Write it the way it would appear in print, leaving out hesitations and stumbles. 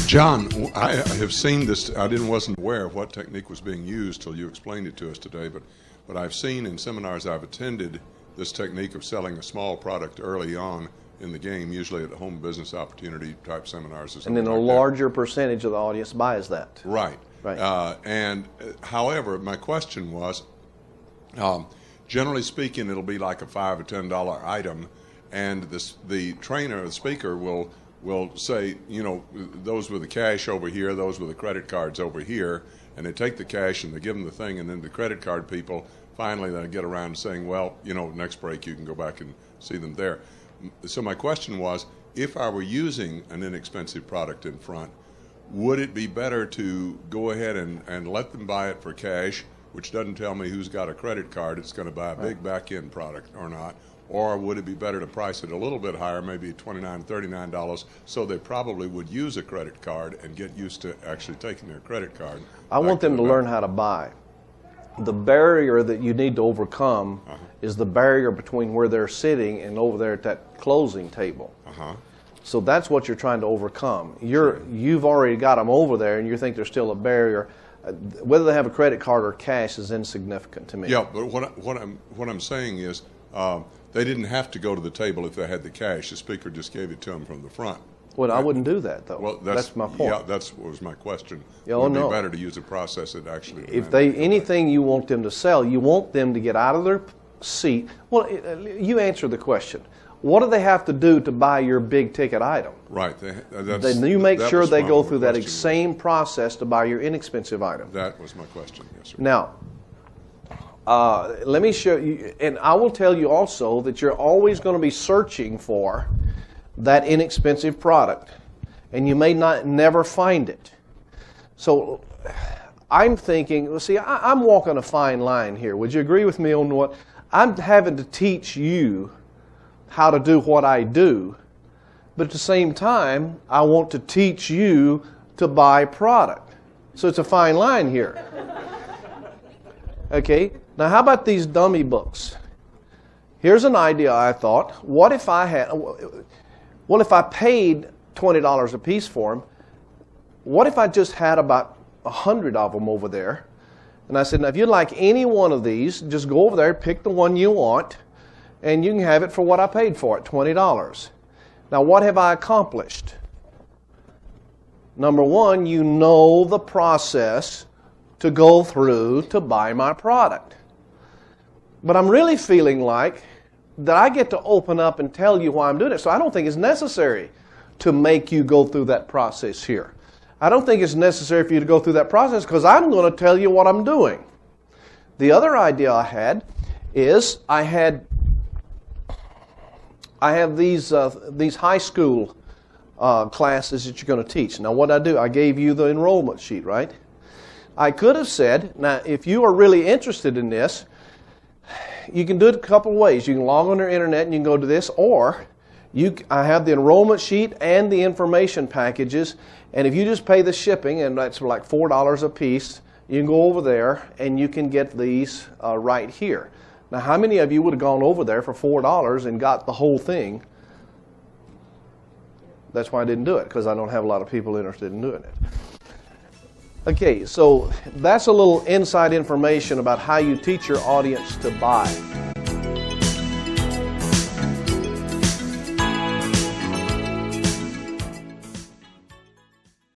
John, I have seen this. Wasn't aware of what technique was being used till you explained it to us today. But I've seen in seminars I've attended this technique of selling a small product early on in the game, usually at home business opportunity type seminars. And then a larger percentage of the audience buys that. Right. Right. However, my question was, generally speaking, it'll be like a $5 or $10 item, and the trainer, the speaker, will say, those with the cash over here, those with the credit cards over here, and they take the cash and they give them the thing, and then the credit card people finally then get around saying, well, next break you can go back and see them there. So my question was, if I were using an inexpensive product in front, would it be better to go ahead and let them buy it for cash, which doesn't tell me who's got a credit card, it's going to buy a big back-end product or not? Or would it be better to price it a little bit higher, maybe $29, $39, so they probably would use a credit card and get used to actually taking their credit card? I want them to learn how to buy. The barrier that you need to overcome is the barrier between where they're sitting and over there at that closing table. So that's what you're trying to overcome. You've already got them over there, and you think there's still a barrier. Whether they have a credit card or cash is insignificant to me. Yeah, but what I'm saying is, they didn't have to go to the table if they had the cash. The speaker just gave it to them from the front. Well, I wouldn't do that, though. Well, that's my point. Yeah, that was my question. It would be better to use a process that actually... If anything you want them to sell, you want them to get out of their seat. Well, you answer the question. What do they have to do to buy your big-ticket item? Right. Then you make sure they go through that same process to buy your inexpensive item. That was my question, yes, sir. Now, let me show you, and I will tell you also that you're always going to be searching for that inexpensive product, and you may never find it. So I'm thinking, see, I'm walking a fine line here. Would you agree with me on what? I'm having to teach you how to do what I do, but at the same time, I want to teach you to buy product. So it's a fine line here. Okay, now how about these dummy books? Here's an idea I thought. What if I paid $20 a piece for them? What if I just had about 100 of them over there? And I said, now if you'd like any one of these, just go over there, pick the one you want, and you can have it for what I paid for it, $20. Now what have I accomplished? Number one, you know the process to go through to buy my product. But I'm really feeling like that I get to open up and tell you why I'm doing it. So I don't think it's necessary to make you go through that process here. I don't think it's necessary for you to go through that process because I'm going to tell you what I'm doing. The other idea I had is I have these high school classes that you're going to teach. Now what I do, I gave you the enrollment sheet, right? I could have said, now if you are really interested in this, you can do it a couple of ways. You can log on the internet and you can go to this, or I have the enrollment sheet and the information packages, and if you just pay the shipping, and that's like $4 a piece, you can go over there and you can get these right here. Now how many of you would have gone over there for $4 and got the whole thing? That's why I didn't do it, because I don't have a lot of people interested in doing it. Okay, so that's a little inside information about how you teach your audience to buy.